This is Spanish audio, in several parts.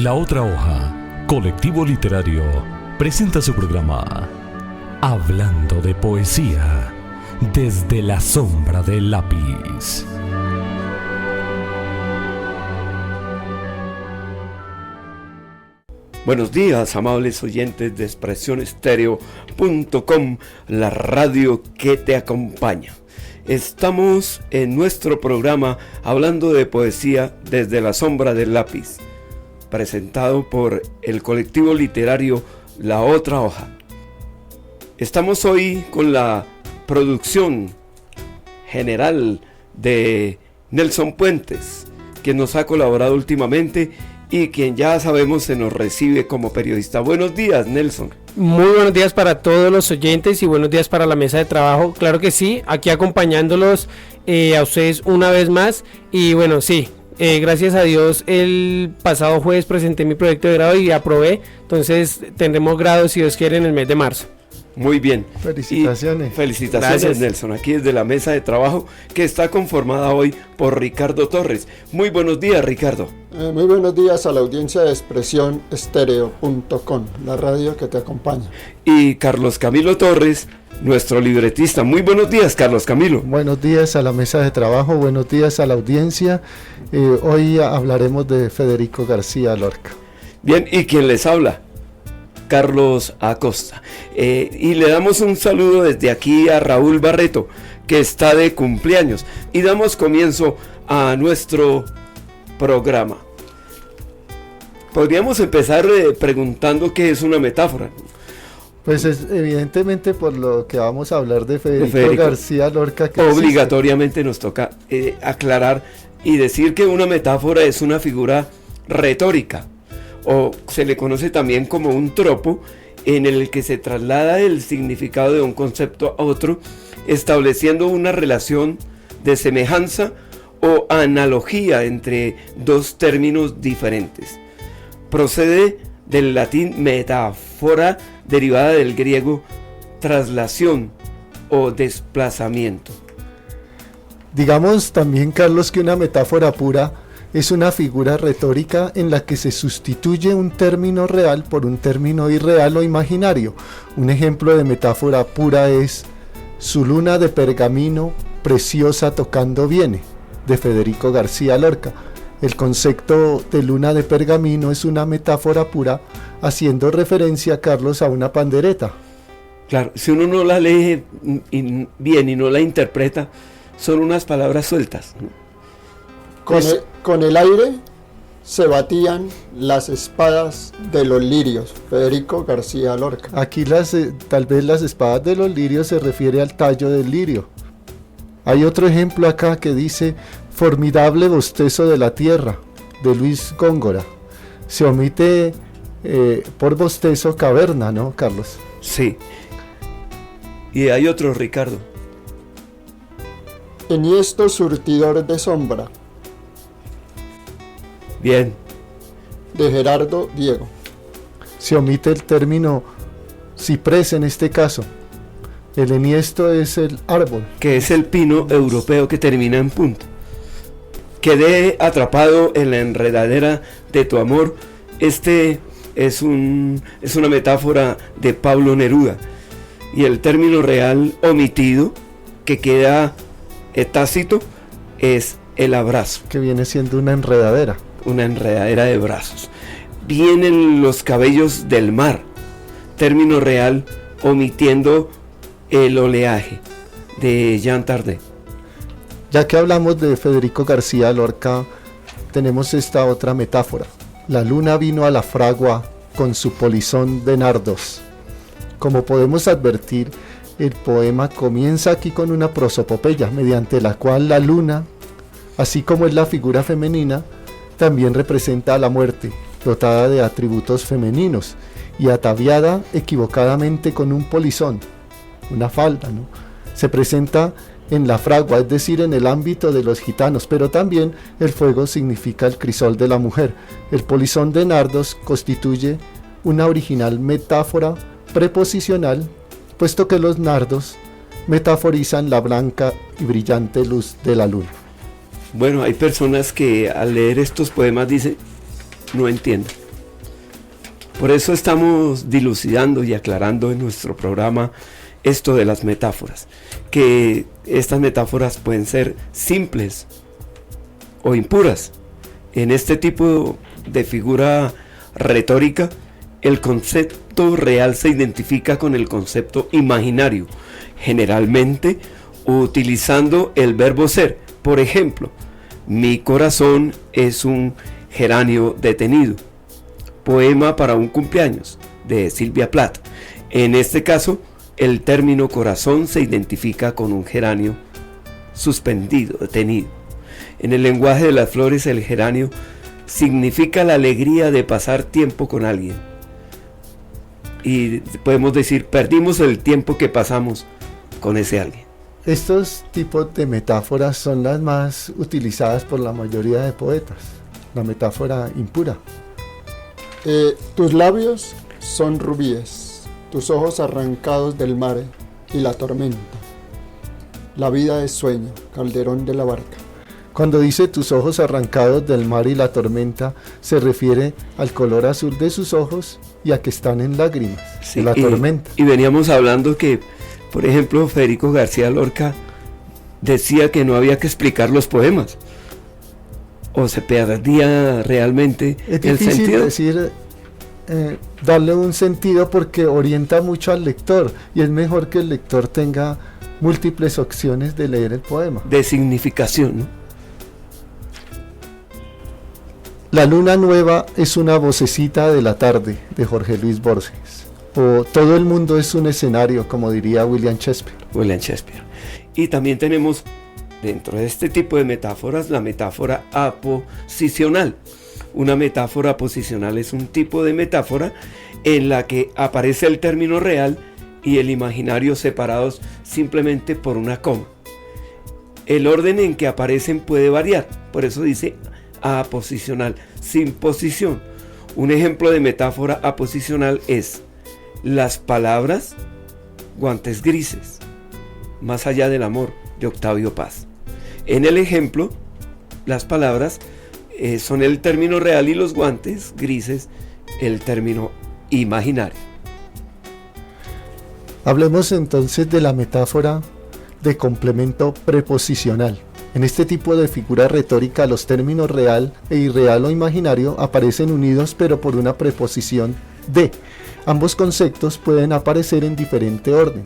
La Otra Hoja, colectivo literario, presenta su programa Hablando de Poesía, desde la sombra del lápiz. Buenos días, amables oyentes de expresionestereo.com, la radio que te acompaña. Estamos en nuestro programa Hablando de Poesía desde la sombra del lápiz, presentado por el colectivo literario La Otra Hoja. Estamos hoy con la producción general de Nelson Puentes, quien nos ha colaborado últimamente y quien ya sabemos se nos recibe como periodista. Buenos días, Nelson. Muy buenos días para todos los oyentes y buenos días para la mesa de trabajo. Claro que sí, aquí acompañándolos a ustedes una vez más. Y bueno, sí, gracias a Dios el pasado jueves presenté mi proyecto de grado y aprobé. Entonces tendremos grado, si Dios quiere, en el mes de marzo. Muy bien. Felicitaciones. Felicitaciones, gracias, Nelson. Aquí desde la mesa de trabajo que está conformada hoy por Ricardo Torres. Muy buenos días, Ricardo. Muy buenos días a la audiencia de expresionestereo.com, la radio que te acompaña. Y Carlos Camilo Torres, nuestro libretista. Muy buenos días, Carlos Camilo. Buenos días a la mesa de trabajo, buenos días a la audiencia. Hoy hablaremos de Federico García Lorca. Bien, ¿y quién les habla? Carlos Acosta. Y le damos un saludo desde aquí a Raúl Barreto, que está de cumpleaños. Y damos comienzo a nuestro programa. Podríamos empezar preguntando qué es una metáfora. Pues es evidentemente por lo que vamos a hablar de Federico García Lorca. Que obligatoriamente nos toca aclarar y decir que una metáfora es una figura retórica, o se le conoce también como un tropo, en el que se traslada el significado de un concepto a otro, estableciendo una relación de semejanza o analogía entre dos términos diferentes. Procede del latín metáfora, derivada del griego traslación o desplazamiento. Digamos también, Carlos, que una metáfora pura es una figura retórica en la que se sustituye un término real por un término irreal o imaginario. Un ejemplo de metáfora pura es Su luna de pergamino preciosa tocando viene, de Federico García Lorca. El concepto de luna de pergamino es una metáfora pura, haciendo referencia, Carlos, a una pandereta. Claro, si uno no la lee bien y no la interpreta, son unas palabras sueltas, ¿no? Con el aire se batían las espadas de los lirios, Federico García Lorca. Aquí tal vez las espadas de los lirios se refiere al tallo del lirio. Hay otro ejemplo acá que dice formidable bostezo de la tierra, de Luis Góngora. Se omite por bostezo caverna, ¿no, Carlos? Sí. Y hay otro, Ricardo. Enhiesto surtidor de sombra. Bien. De Gerardo Diego. Se omite el término ciprés en este caso. El enhiesto es el árbol. Que es el pino europeo que termina en punto. Quedé atrapado en la enredadera de tu amor. Este es una metáfora de Pablo Neruda. Y el término real omitido, que queda tácito, es el abrazo. Que viene siendo una enredadera. Una enredadera de brazos. Vienen los cabellos del mar, término real omitiendo el oleaje, de Jean Tardet. Ya que hablamos de Federico García Lorca, tenemos esta otra metáfora. La luna vino a la fragua con su polizón de nardos. Como podemos advertir, el poema comienza aquí con una prosopopeya, mediante la cual la luna, así como es la figura femenina, también representa a la muerte, dotada de atributos femeninos y ataviada equivocadamente con un polizón, una falda, ¿no? Se presenta en la fragua, es decir, en el ámbito de los gitanos, pero también el fuego significa el crisol de la mujer. El polizón de nardos constituye una original metáfora preposicional, puesto que los nardos metaforizan la blanca y brillante luz de la luna. Bueno, hay personas que al leer estos poemas dicen, no entiendo. Por eso estamos dilucidando y aclarando en nuestro programa esto de las metáforas, que estas metáforas pueden ser simples o impuras. En este tipo de figura retórica, el concepto real se identifica con el concepto imaginario, generalmente utilizando el verbo ser. Por ejemplo, mi corazón es un geranio detenido. Poema para un cumpleaños, de Silvia Plath. En este caso, el término corazón se identifica con un geranio suspendido, detenido. En el lenguaje de las flores, el geranio significa la alegría de pasar tiempo con alguien. Y podemos decir, perdimos el tiempo que pasamos con ese alguien. Estos tipos de metáforas son las más utilizadas por la mayoría de poetas. La metáfora impura. Tus labios son rubíes, tus ojos arrancados del mar y la tormenta. La vida es sueño, Calderón de la Barca. Cuando dice tus ojos arrancados del mar y la tormenta, se refiere al color azul de sus ojos y a que están en lágrimas, Sí, la tormenta. Y veníamos hablando que, por ejemplo, Federico García Lorca decía que no había que explicar los poemas, o se perdía realmente Es el difícil sentido. decir, darle un sentido porque orienta mucho al lector y es mejor que el lector tenga múltiples opciones de leer el poema. De significación, ¿no? La luna nueva es una vocecita de la tarde, de Jorge Luis Borges. O todo el mundo es un escenario, como diría William Shakespeare. William Shakespeare. Y también tenemos dentro de este tipo de metáforas la metáfora aposicional. Una metáfora posicional es un tipo de metáfora en la que aparece el término real y el imaginario separados simplemente por una coma. El orden en que aparecen puede variar, por eso dice aposicional, sin posición. Un ejemplo de metáfora aposicional es las palabras guantes grises, más allá del amor, de Octavio Paz. En el ejemplo, las palabras son el término real y los guantes grises el término imaginario. Hablemos entonces de la metáfora de complemento preposicional. En este tipo de figura retórica, los términos real e irreal o imaginario aparecen unidos pero por una preposición de. Ambos conceptos pueden aparecer en diferente orden.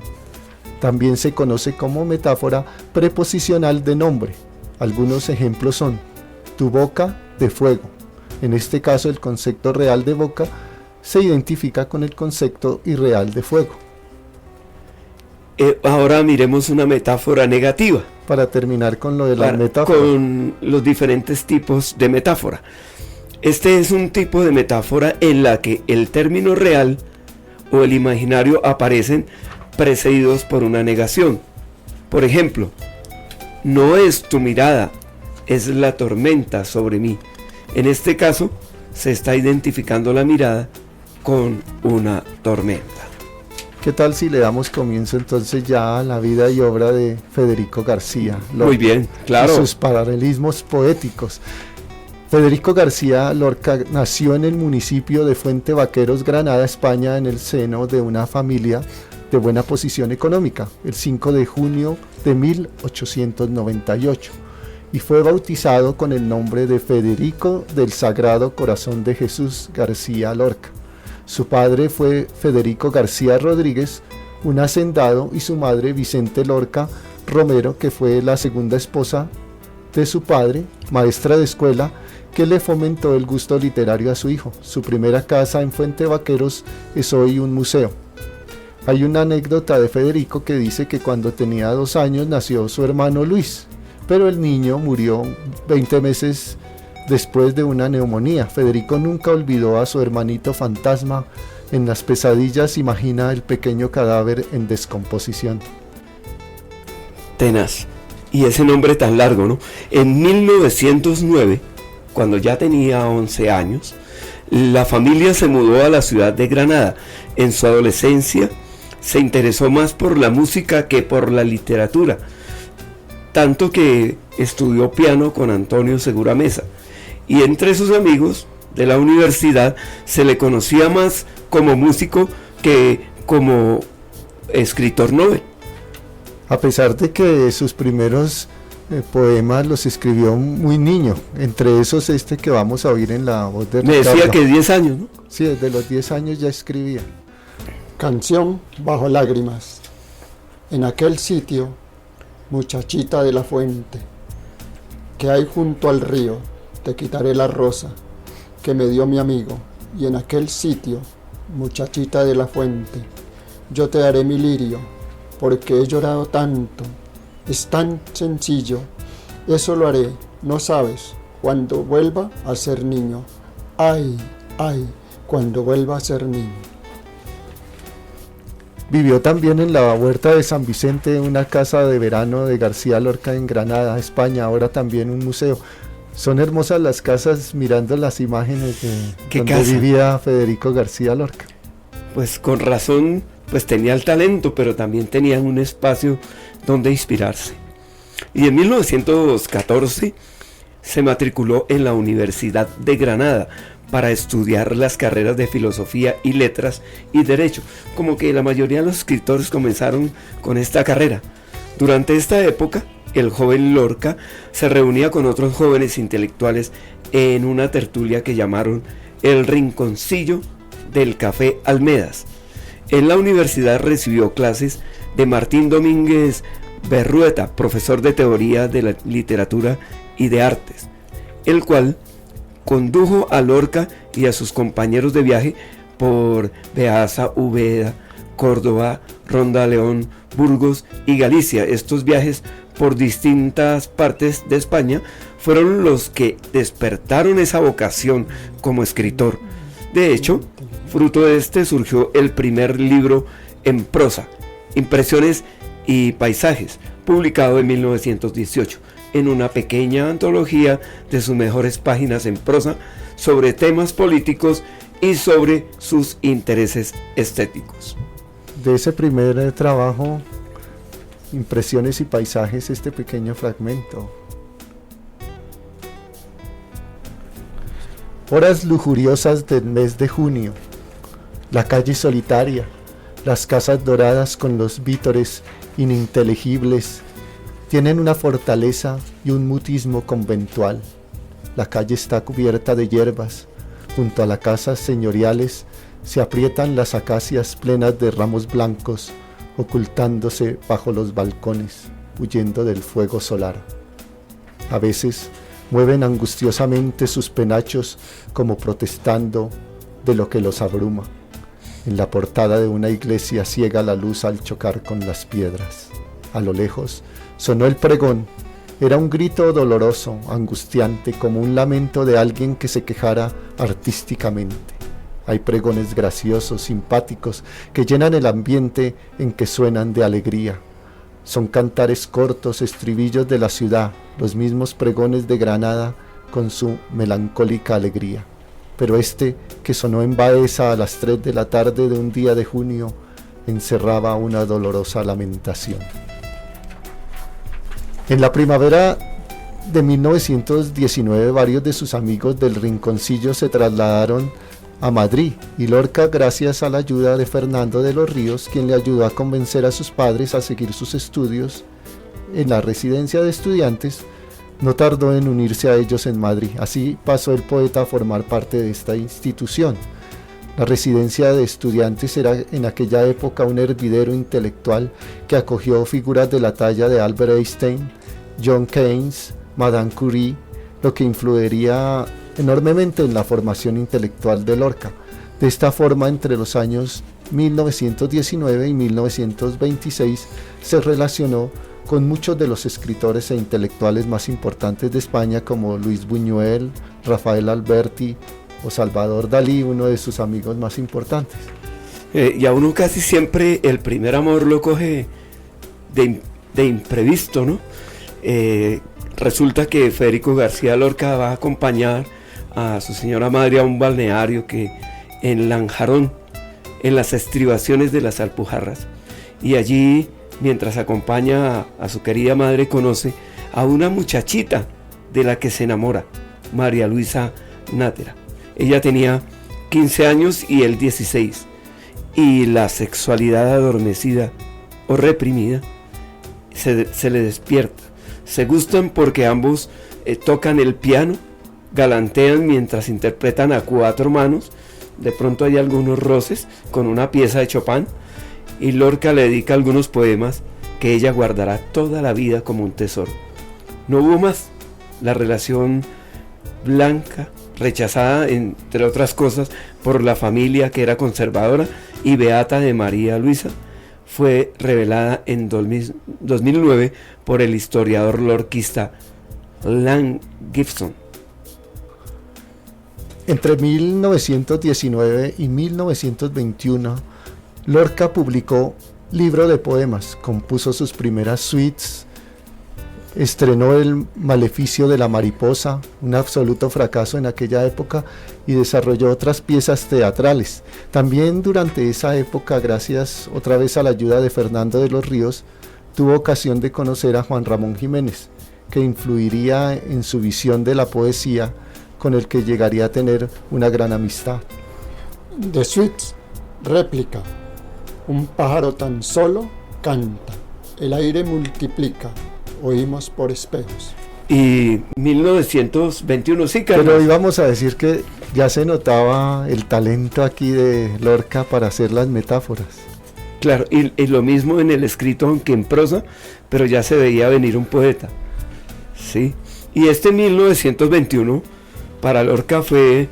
También se conoce como metáfora preposicional de nombre. Algunos ejemplos son tu boca de fuego. En este caso, el concepto real de boca se identifica con el concepto irreal de fuego. Ahora miremos una metáfora negativa. Para terminar con lo de la metáfora. Con los diferentes tipos de metáfora. Este es un tipo de metáfora en la que el término real o el imaginario aparecen precedidos por una negación. Por ejemplo, no es tu mirada, es la tormenta sobre mí. En este caso, se está identificando la mirada con una tormenta. ¿Qué tal si le damos comienzo entonces ya a la vida y obra de Federico García Lorca? Muy bien, claro. Y sus paralelismos poéticos. Federico García Lorca nació en el municipio de Fuente Vaqueros, Granada, España, en el seno de una familia de buena posición económica, el 5 de junio de 1898, y fue bautizado con el nombre de Federico del Sagrado Corazón de Jesús García Lorca. Su padre fue Federico García Rodríguez, un hacendado, y su madre Vicente Lorca Romero, que fue la segunda esposa de su padre, maestra de escuela, que le fomentó el gusto literario a su hijo. Su primera casa en Fuente Vaqueros es hoy un museo. Hay una anécdota de Federico que dice que cuando tenía 2 años nació su hermano Luis, pero el niño murió 20 meses después de una neumonía. Federico nunca olvidó a su hermanito fantasma. En las pesadillas imagina el pequeño cadáver en descomposición. Tenaz. Y ese nombre tan largo, ¿no? En 1909, cuando ya tenía 11 años, la familia se mudó a la ciudad de Granada. En su adolescencia se interesó más por la música que por la literatura, tanto que estudió piano con Antonio Segura Mesa. Y entre sus amigos de la universidad, se le conocía más como músico que como escritor novel. A pesar de que sus primeros poemas los escribió muy niño, entre esos este que vamos a oír en la voz de Me Ricardo. decía que 10 años, ¿no? Sí, desde los 10 años ya escribía. Canción bajo lágrimas. En aquel sitio, muchachita de la fuente, que hay junto al río, te quitaré la rosa que me dio mi amigo. Y en aquel sitio, muchachita de la fuente, yo te daré mi lirio, porque he llorado tanto. Es tan sencillo, eso lo haré, no sabes, cuando vuelva a ser niño. Ay, ay, cuando vuelva a ser niño. Vivió también en la Huerta de San Vicente, una casa de verano de García Lorca en Granada, España, ahora también un museo. Son hermosas las casas mirando las imágenes de ¿Qué donde casa? vivía Federico García Lorca. Pues con razón, pues tenía el talento, pero también tenía un espacio donde inspirarse. Y en 1914 se matriculó en la Universidad de Granada para estudiar las carreras de Filosofía y Letras y Derecho. Como que la mayoría de los escritores comenzaron con esta carrera. Durante esta época, el joven Lorca se reunía con otros jóvenes intelectuales en una tertulia que llamaron el Rinconcillo del Café Almedas. En la universidad recibió clases de Martín Domínguez Berrueta, profesor de teoría de la literatura y de artes, el cual condujo a Lorca y a sus compañeros de viaje por Beaza, Úbeda, Córdoba, Ronda León, Burgos y Galicia. Estos viajes por distintas partes de España fueron los que despertaron esa vocación como escritor. De hecho, fruto de este surgió el primer libro en prosa, Impresiones y Paisajes, publicado en 1918, en una pequeña antología de sus mejores páginas en prosa sobre temas políticos y sobre sus intereses estéticos. De ese primer trabajo, Impresiones y Paisajes, este pequeño fragmento. Horas lujuriosas del mes de junio, la calle solitaria, las casas doradas con los vítores ininteligibles, tienen una fortaleza y un mutismo conventual. La calle está cubierta de hierbas, junto a las casas señoriales se aprietan las acacias plenas de ramos blancos, ocultándose bajo los balcones, huyendo del fuego solar. A veces mueven angustiosamente sus penachos como protestando de lo que los abruma. En la portada de una iglesia ciega la luz al chocar con las piedras. A lo lejos sonó el pregón. Era un grito doloroso, angustiante, como un lamento de alguien que se quejara artísticamente. Hay pregones graciosos, simpáticos, que llenan el ambiente en que suenan de alegría. Son cantares cortos, estribillos de la ciudad, los mismos pregones de Granada con su melancólica alegría. Pero este, que sonó en Baeza a las 3 de la tarde de un día de junio, encerraba una dolorosa lamentación. En la primavera de 1919, varios de sus amigos del Rinconcillo se trasladaron a Madrid y Lorca, gracias a la ayuda de Fernando de los Ríos, quien le ayudó a convencer a sus padres a seguir sus estudios en la residencia de estudiantes, no tardó en unirse a ellos en Madrid. Así pasó el poeta a formar parte de esta institución. La residencia de estudiantes era en aquella época un hervidero intelectual que acogió figuras de la talla de Albert Einstein, John Keynes, Madame Curie, lo que influiría enormemente en la formación intelectual de Lorca. De esta forma, entre los años 1919 y 1926 se relacionó con muchos de los escritores e intelectuales más importantes de España, como Luis Buñuel, Rafael Alberti o Salvador Dalí, uno de sus amigos más importantes. Y a uno casi siempre el primer amor lo coge de imprevisto, ¿no? Resulta que Federico García Lorca va a acompañar a su señora madre a un balneario que en Lanjarón, en las estribaciones de las Alpujarras, y allí, mientras acompaña a su querida madre, conoce a una muchachita de la que se enamora, María Luisa Nátera, Ella tenía 15 años y él 16. Y la sexualidad adormecida o reprimida se le despierta. Se gustan porque ambos tocan el piano, galantean mientras interpretan a cuatro manos. De pronto hay algunos roces con una pieza de Chopin y Lorca le dedica algunos poemas que ella guardará toda la vida como un tesoro. No hubo más. La relación blanca, rechazada entre otras cosas por la familia que era conservadora y beata de María Luisa, fue revelada en 2009 por el historiador lorquista Ian Gibson. Entre 1919 y 1921, Lorca publicó libro de poemas, compuso sus primeras suites, estrenó El Maleficio de la Mariposa, un absoluto fracaso en aquella época, y desarrolló otras piezas teatrales. También durante esa época, gracias otra vez a la ayuda de Fernando de los Ríos, tuvo ocasión de conocer a Juan Ramón Jiménez, que influiría en su visión de la poesía, con el que llegaría a tener una gran amistad. The Suites, réplica. Un pájaro tan solo canta, el aire multiplica, oímos por espejos. Y 1921, sí, Carlos. Pero íbamos a decir que ya se notaba el talento aquí de Lorca para hacer las metáforas. Claro, y lo mismo en el escrito, aunque en prosa, pero ya se veía venir un poeta. Sí. Y 1921 para Lorca fue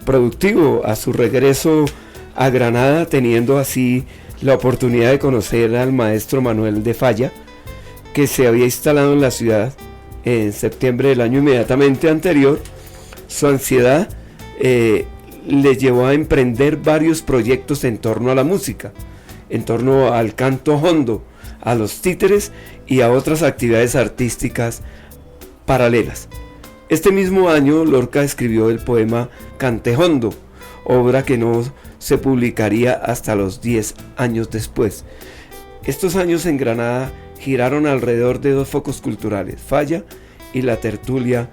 productivo a su regreso a Granada, teniendo así la oportunidad de conocer al maestro Manuel de Falla, que se había instalado en la ciudad en septiembre del año inmediatamente anterior. Su ansiedad le llevó a emprender varios proyectos en torno a la música, en torno al canto hondo, a los títeres y a otras actividades artísticas paralelas. Este mismo año Lorca escribió el poema Cantejondo, obra que no se publicaría hasta los 10 años después. Estos años en Granada giraron alrededor de dos focos culturales, Falla y la tertulia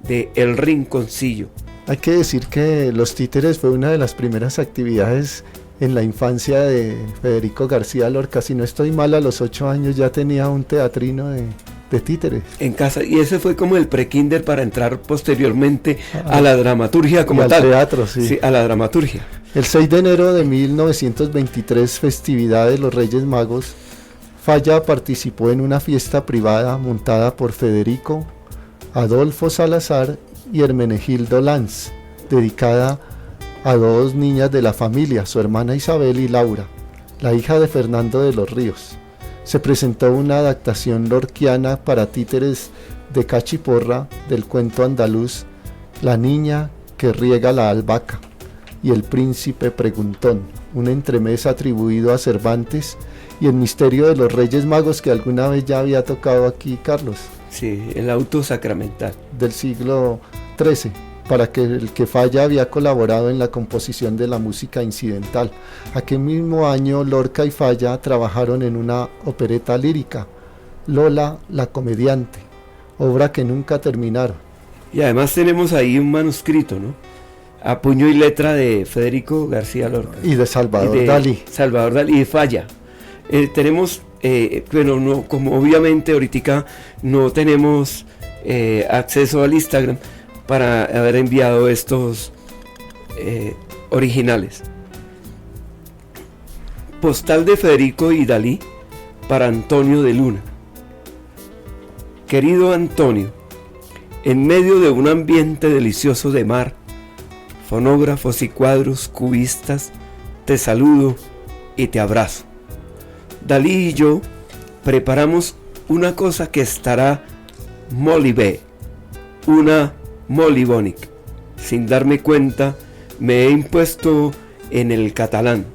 de El Rinconcillo. Hay que decir que Los Títeres fue una de las primeras actividades en la infancia de Federico García Lorca. Si no estoy mal, a los 8 años ya tenía un teatrino de títeres en casa, y ese fue como el prekinder para entrar posteriormente a la dramaturgia como tal. Al teatro, sí. Sí, a la dramaturgia. El 6 de enero de 1923, festividad de los Reyes Magos, Falla participó en una fiesta privada montada por Federico, Adolfo Salazar y Hermenegildo Lanz, dedicada a dos niñas de la familia, su hermana Isabel y Laura, la hija de Fernando de los Ríos. Se presentó una adaptación lorquiana para títeres de Cachiporra del cuento andaluz La niña que riega la albahaca y El príncipe preguntón, un entremés atribuido a Cervantes, y El misterio de los Reyes Magos, que alguna vez ya había tocado aquí Carlos. Sí, el auto sacramental. Del siglo XIII, para que el que Falla había colaborado en la composición de la música incidental. Aquel mismo año Lorca y Falla trabajaron en una opereta lírica, Lola la comediante, obra que nunca terminaron. Y además tenemos ahí un manuscrito, ¿no? A puño y letra de Federico García Lorca. Y de Salvador Dalí. Salvador Dalí y de Falla. Tenemos, bueno, no, como obviamente ahorita no tenemos acceso al Instagram, para haber enviado estos originales. Postal de Federico y Dalí para Antonio de Luna. Querido Antonio, en medio de un ambiente delicioso de mar, fonógrafos y cuadros cubistas, te saludo y te abrazo. Dalí y yo preparamos una cosa que estará Molibé, una Molibonic. Sin darme cuenta, me he impuesto en el catalán.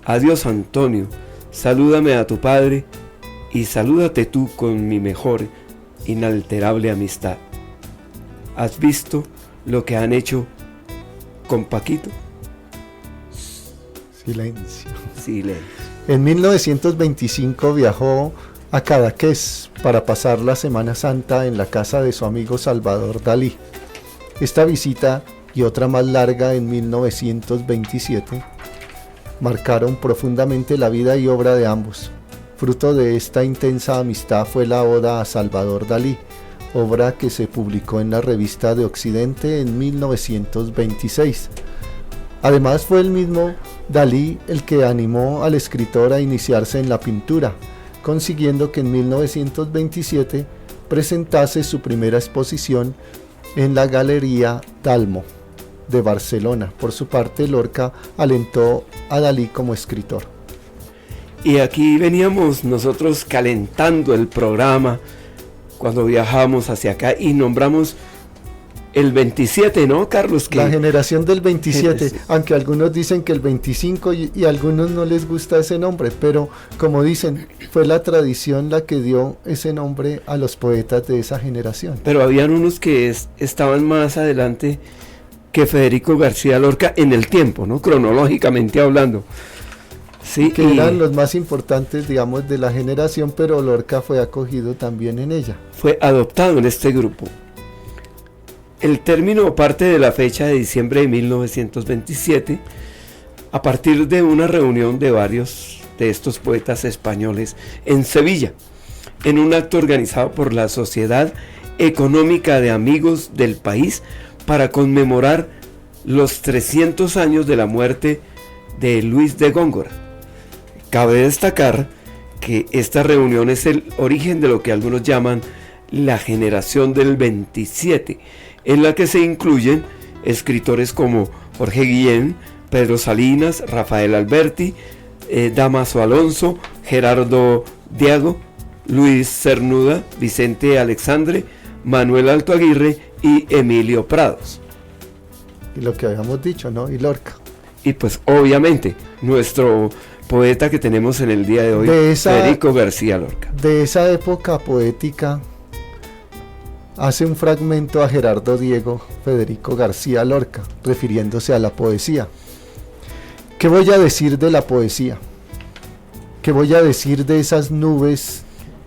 Adiós, Antonio, salúdame a tu padre y salúdate tú con mi mejor inalterable amistad. ¿Has visto lo que han hecho con Paquito? Silencio. Silencio. En 1925 viajó a Cadaqués para pasar la Semana Santa en la casa de su amigo Salvador Dalí. Esta visita y otra más larga en 1927, marcaron profundamente la vida y obra de ambos. Fruto de esta intensa amistad fue la Oda a Salvador Dalí, obra que se publicó en la Revista de Occidente en 1926. Además fue el mismo Dalí el que animó al escritor a iniciarse en la pintura, consiguiendo que en 1927 presentase su primera exposición en la Galería Dalmo de Barcelona. Por su parte, Lorca alentó a Dalí como escritor. Y aquí veníamos nosotros calentando el programa cuando viajamos hacia acá y nombramos el 27, ¿no, Carlos? La generación del 27, aunque algunos dicen que el 25 y a algunos no les gusta ese nombre, pero como dicen, fue la tradición la que dio ese nombre a los poetas de esa generación. Pero habían unos que estaban más adelante que Federico García Lorca en el tiempo, ¿no? Cronológicamente hablando. Sí, que eran los más importantes, digamos, de la generación, pero Lorca fue acogido también en ella. Fue adoptado en este grupo. El término parte de la fecha de diciembre de 1927, a partir de una reunión de varios de estos poetas españoles en Sevilla, en un acto organizado por la Sociedad Económica de Amigos del País para conmemorar los 300 años de la muerte de Luis de Góngora. Cabe destacar que esta reunión es el origen de lo que algunos llaman la generación del 27, en la que se incluyen escritores como Jorge Guillén, Pedro Salinas, Rafael Alberti, Dámaso Alonso, Gerardo Diago, Luis Cernuda, Vicente Alexandre, Manuel Alto Aguirre y Emilio Prados. Y lo que habíamos dicho, ¿no? Y Lorca. Y pues obviamente nuestro poeta que tenemos en el día de hoy, Federico García Lorca. De esa época poética hace un fragmento a Gerardo Diego Federico García Lorca, refiriéndose a la poesía. ¿Qué voy a decir de la poesía? ¿Qué voy a decir de esas nubes,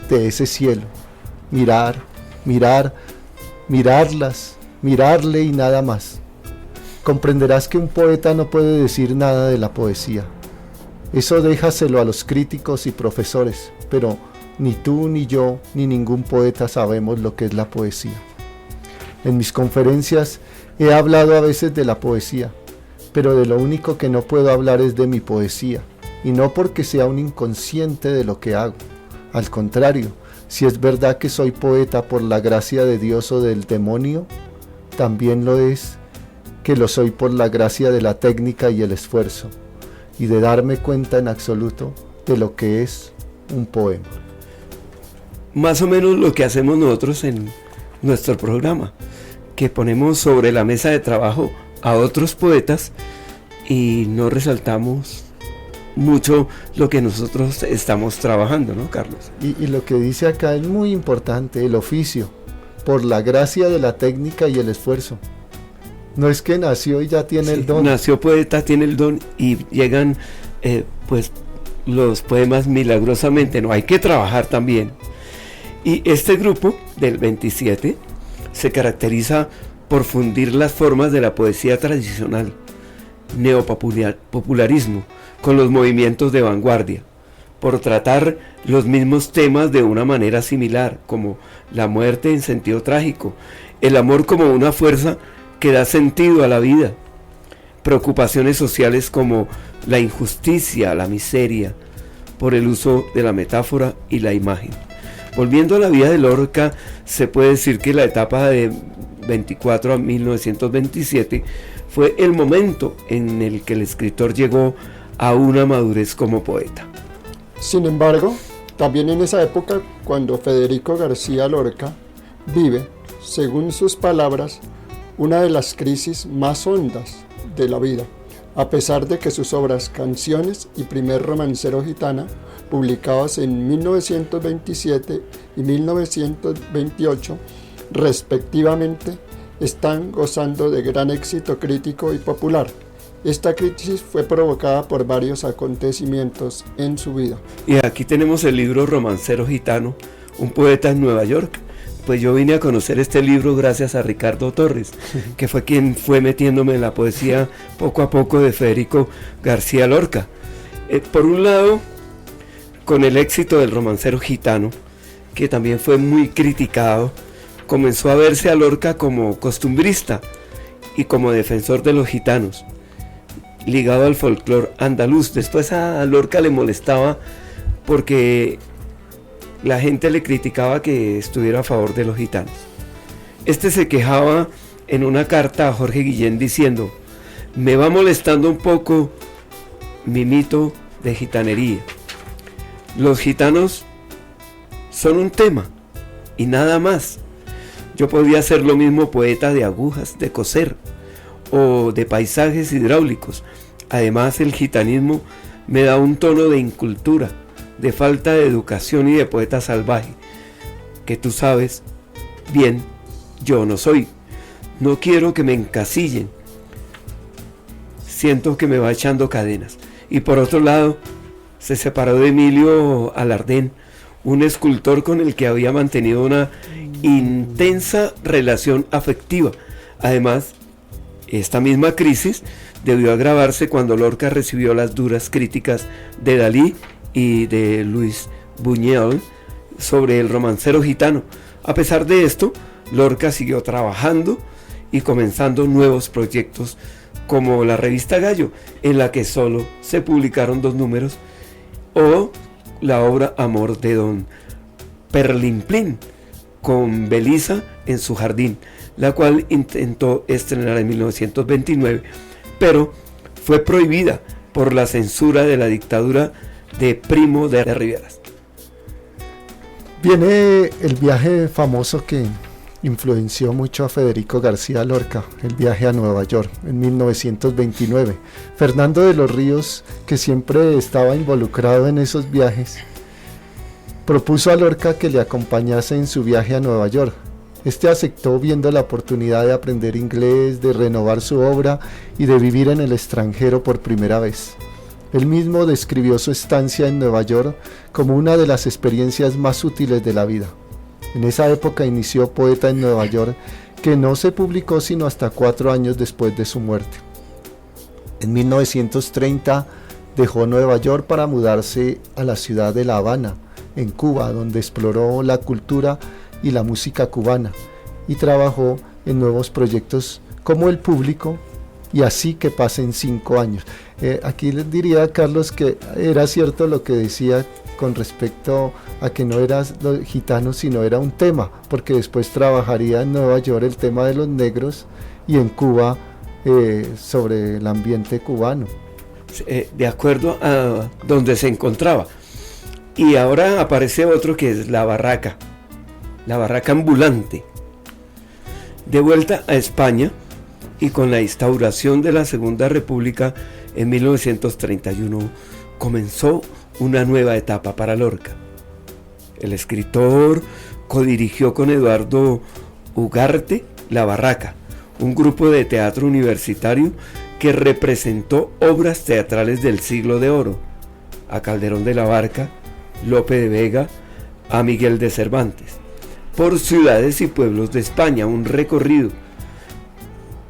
de ese cielo? Mirar, mirar, mirarlas, mirarle y nada más. Comprenderás que un poeta no puede decir nada de la poesía. Eso déjaselo a los críticos y profesores, pero ni tú, ni yo, ni ningún poeta sabemos lo que es la poesía. En mis conferencias he hablado a veces de la poesía, pero de lo único que no puedo hablar es de mi poesía, y no porque sea un inconsciente de lo que hago. Al contrario, si es verdad que soy poeta por la gracia de Dios o del demonio, también lo es que lo soy por la gracia de la técnica y el esfuerzo, y de darme cuenta en absoluto de lo que es un poema. Más o menos lo que hacemos nosotros en nuestro programa, que ponemos sobre la mesa de trabajo a otros poetas y no resaltamos mucho lo que nosotros estamos trabajando, ¿no, Carlos? Y lo que dice acá es muy importante, el oficio, por la gracia de la técnica y el esfuerzo. No es que nació y ya tiene el don. Nació poeta, tiene el don y llegan pues los poemas milagrosamente, no, hay que trabajar también. Y este grupo del 27 se caracteriza por fundir las formas de la poesía tradicional, neopopularismo, con los movimientos de vanguardia, por tratar los mismos temas de una manera similar, como la muerte en sentido trágico, el amor como una fuerza que da sentido a la vida, preocupaciones sociales como la injusticia, la miseria, por el uso de la metáfora y la imagen. Volviendo a la vida de Lorca, se puede decir que la etapa de 24 a 1927 fue el momento en el que el escritor llegó a una madurez como poeta. Sin embargo, también en esa época, cuando Federico García Lorca vive, según sus palabras, una de las crisis más hondas de la vida, a pesar de que sus obras Canciones y Primer Romancero Gitana, publicadas en 1927 y 1928, respectivamente, están gozando de gran éxito crítico y popular. Esta crisis fue provocada por varios acontecimientos en su vida. Y aquí tenemos el libro Romancero Gitano, un poeta en Nueva York, pues yo vine a conocer este libro gracias a Ricardo Torres, que fue quien fue metiéndome en la poesía poco a poco de Federico García Lorca. Por un lado, con el éxito del romancero gitano, que también fue muy criticado, comenzó a verse a Lorca como costumbrista y como defensor de los gitanos, ligado al folclore andaluz. Después a Lorca le molestaba porque la gente le criticaba que estuviera a favor de los gitanos. Este se quejaba en una carta a Jorge Guillén diciendo: me va molestando un poco mi mito de gitanería. Los gitanos son un tema y nada más. Yo podría ser lo mismo poeta de agujas, de coser o de paisajes hidráulicos. Además, el gitanismo me da un tono de incultura, de falta de educación y de poeta salvaje, que tú sabes bien, yo no soy. No quiero que me encasillen. Siento que me va echando cadenas. Y por otro lado, se separó de Emilio Alardén, un escultor con el que había mantenido una intensa relación afectiva. Además, esta misma crisis debió agravarse cuando Lorca recibió las duras críticas de Dalí y de Luis Buñuel sobre el romancero gitano. A pesar de esto, Lorca siguió trabajando y comenzando nuevos proyectos como la revista Gallo, en la que solo se publicaron 2 números, o la obra Amor de Don Perlimplín, con Belisa en su jardín, la cual intentó estrenar en 1929, pero fue prohibida por la censura de la dictadura de Primo de Rivera. Viene el viaje famoso que influenció mucho a Federico García Lorca, el viaje a Nueva York en 1929. Fernando de los Ríos, que siempre estaba involucrado en esos viajes, propuso a Lorca que le acompañase en su viaje a Nueva York. Este aceptó viendo la oportunidad de aprender inglés, de renovar su obra y de vivir en el extranjero por primera vez. Él mismo describió su estancia en Nueva York como una de las experiencias más útiles de la vida. En esa época inició Poeta en Nueva York, que no se publicó sino hasta 4 años después de su muerte. En 1930 dejó Nueva York para mudarse a la ciudad de La Habana, en Cuba, donde exploró la cultura y la música cubana y trabajó en nuevos proyectos como El Público, y así que pasen 5 años. Aquí les diría a Carlos que era cierto lo que decía con respecto a que no era gitano, sino era un tema, porque después trabajaría en Nueva York el tema de los negros y en Cuba sobre el ambiente cubano. De acuerdo a donde se encontraba. Y ahora aparece otro que es la barraca ambulante. De vuelta a España y con la instauración de la Segunda República en 1931, comenzó una nueva etapa para Lorca. El escritor codirigió con Eduardo Ugarte La Barraca, un grupo de teatro universitario que representó obras teatrales del Siglo de Oro, a Calderón de la Barca, Lope de Vega, a Miguel de Cervantes, por ciudades y pueblos de España, un recorrido.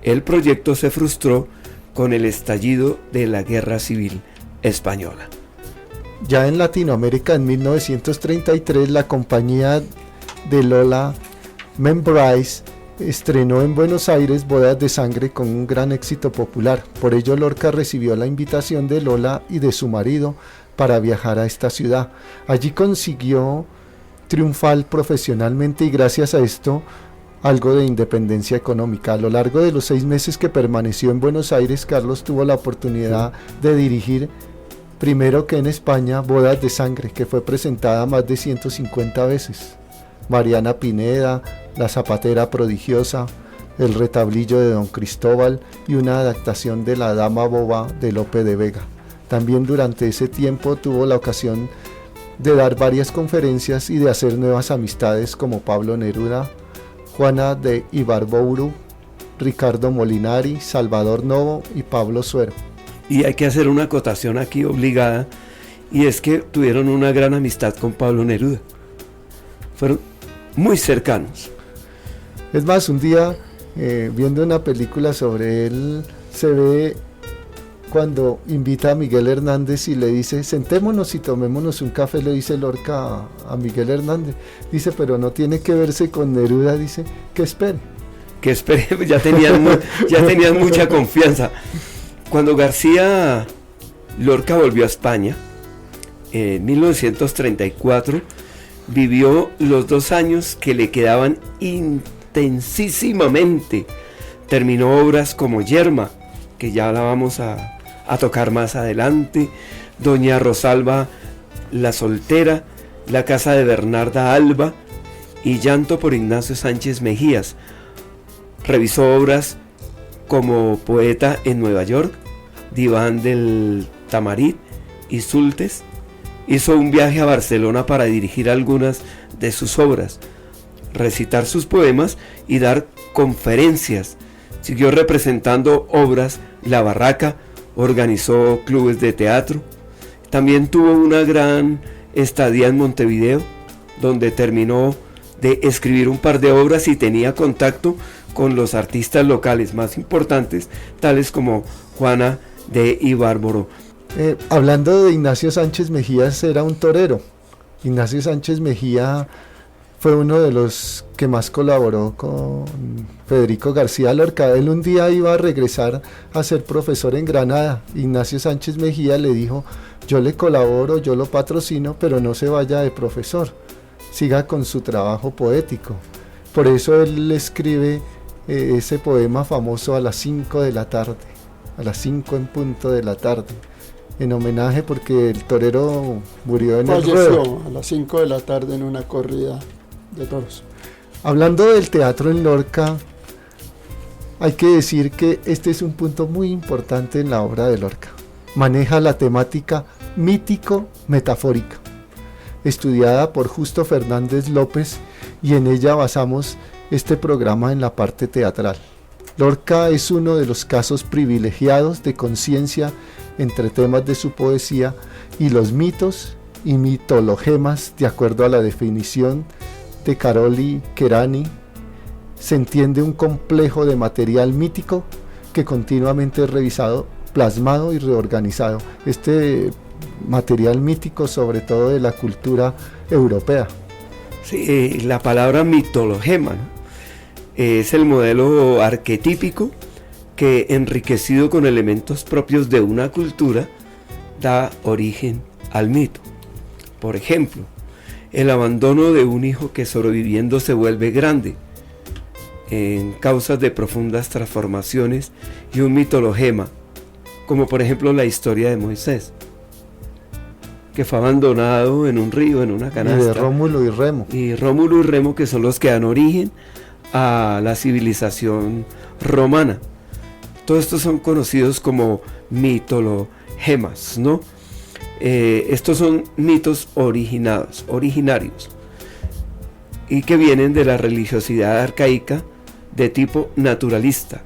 El proyecto se frustró con el estallido de la Guerra Civil Española. Ya en Latinoamérica, en 1933, la compañía de Lola Membrais estrenó en Buenos Aires Bodas de Sangre con un gran éxito popular. Por ello, Lorca recibió la invitación de Lola y de su marido para viajar a esta ciudad. Allí consiguió triunfar profesionalmente y gracias a esto algo de independencia económica. A lo largo de los 6 meses que permaneció en Buenos Aires, Carlos tuvo la oportunidad de dirigir, primero que en España, Bodas de Sangre, que fue presentada más de 150 veces. Mariana Pineda, La Zapatera Prodigiosa, El Retablillo de Don Cristóbal y una adaptación de La Dama Boba de Lope de Vega. También durante ese tiempo tuvo la ocasión de dar varias conferencias y de hacer nuevas amistades como Pablo Neruda, Juana de Ibarbourou, Ricardo Molinari, Salvador Novo y Pablo Suero. Y hay que hacer una acotación aquí obligada, y es que tuvieron una gran amistad con Pablo Neruda. Fueron muy cercanos. Es más, un día viendo una película sobre él, se ve cuando invita a Miguel Hernández y le dice, sentémonos y tomémonos un café, le dice Lorca a Miguel Hernández. Dice, pero no tiene que verse con Neruda, dice, que espere. Que espere, ya tenían mucha confianza. Cuando García Lorca volvió a España, en 1934, vivió los 2 años que le quedaban intensísimamente. Terminó obras como Yerma, que ya la vamos a tocar más adelante, Doña Rosalba la soltera, La casa de Bernarda Alba y Llanto por Ignacio Sánchez Mejías. Revisó obras como Poeta en Nueva York, Diván del Tamarit y Sultes. Hizo un viaje a Barcelona para dirigir algunas de sus obras, recitar sus poemas y dar conferencias. Siguió representando obras La Barraca, organizó clubes de teatro. También tuvo una gran estadía en Montevideo, donde terminó de escribir un par de obras y tenía contacto con los artistas locales más importantes, tales como Juana de Ibárbaro. Hablando de Ignacio Sánchez Mejías, era un torero. Ignacio Sánchez Mejía fue uno de los que más colaboró con Federico García Lorca. Él un día iba a regresar a ser profesor en Granada. Ignacio Sánchez Mejía le dijo, yo le colaboro, yo lo patrocino, pero no se vaya de profesor, siga con su trabajo poético. Por eso él escribe ese poema famoso a las 5 de la tarde, a las 5 en punto de la tarde, en homenaje porque el torero murió en el ruedo. A las 5 de la tarde en una corrida de toros. Hablando del teatro en Lorca, hay que decir que este es un punto muy importante en la obra de Lorca. Maneja la temática mítico-metafórica, estudiada por Justo Fernández López, y en ella basamos este programa en la parte teatral. Lorca es uno de los casos privilegiados de conciencia entre temas de su poesía y los mitos y mitologemas, de acuerdo a la definición de Caroli Cherani. Se entiende un complejo de material mítico que continuamente es revisado, plasmado y reorganizado. Este material mítico, sobre todo de la cultura europea. Sí, la palabra mitologema, ¿no? Es el modelo arquetípico que, enriquecido con elementos propios de una cultura, da origen al mito. Por ejemplo, el abandono de un hijo que sobreviviendo se vuelve grande, en causas de profundas transformaciones, y un mitologema, como por ejemplo la historia de Moisés, que fue abandonado en un río, en una canasta. Y de Rómulo y Remo. Y Rómulo y Remo, que son los que dan origen a la civilización romana. Todos estos son conocidos como mitologemas, ¿no? Estos son mitos originarios, y que vienen de la religiosidad arcaica de tipo naturalista.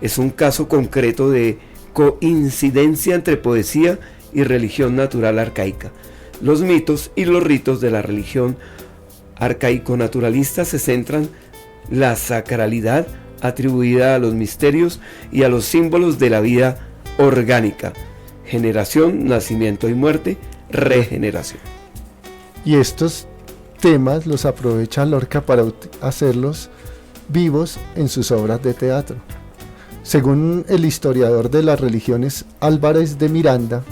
Es un caso concreto de coincidencia entre poesía y religión natural arcaica. Los mitos y los ritos de la religión arcaico-naturalista se centran la sacralidad atribuida a los misterios y a los símbolos de la vida orgánica: generación, nacimiento y muerte, regeneración. Y estos temas los aprovecha Lorca para hacerlos vivos en sus obras de teatro. Según el historiador de las religiones Álvarez de Miranda,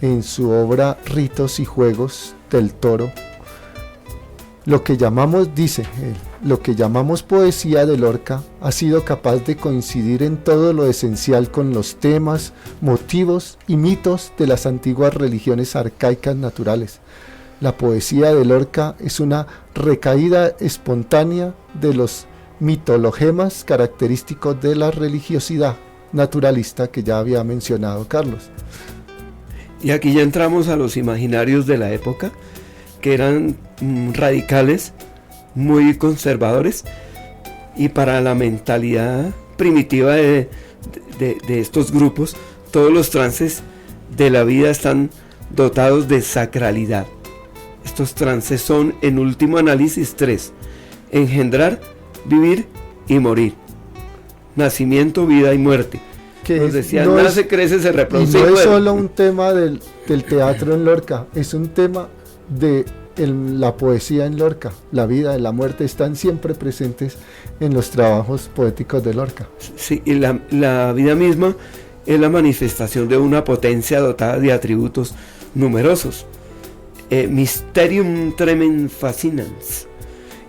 en su obra Ritos y Juegos del Toro, lo que llamamos poesía de Lorca ha sido capaz de coincidir en todo lo esencial con los temas, motivos y mitos de las antiguas religiones arcaicas naturales. La poesía de Lorca es una recaída espontánea de los mitologemas característicos de la religiosidad naturalista que ya había mencionado Carlos. Y aquí ya entramos a los imaginarios de la época, que eran radicales, muy conservadores, y para la mentalidad primitiva de estos grupos, todos los trances de la vida están dotados de sacralidad. Estos trances son, en último análisis, 3: engendrar, vivir y morir. Nacimiento, vida y muerte. Que Nos decían, no nace, es- crece, se Y reproduce. no es muere. solo un tema del teatro en Lorca, es un tema de la poesía en Lorca. La vida y la muerte están siempre presentes en los trabajos poéticos de Lorca. Sí, y la vida misma es la manifestación de una potencia dotada de atributos numerosos. Mysterium tremens fascinans,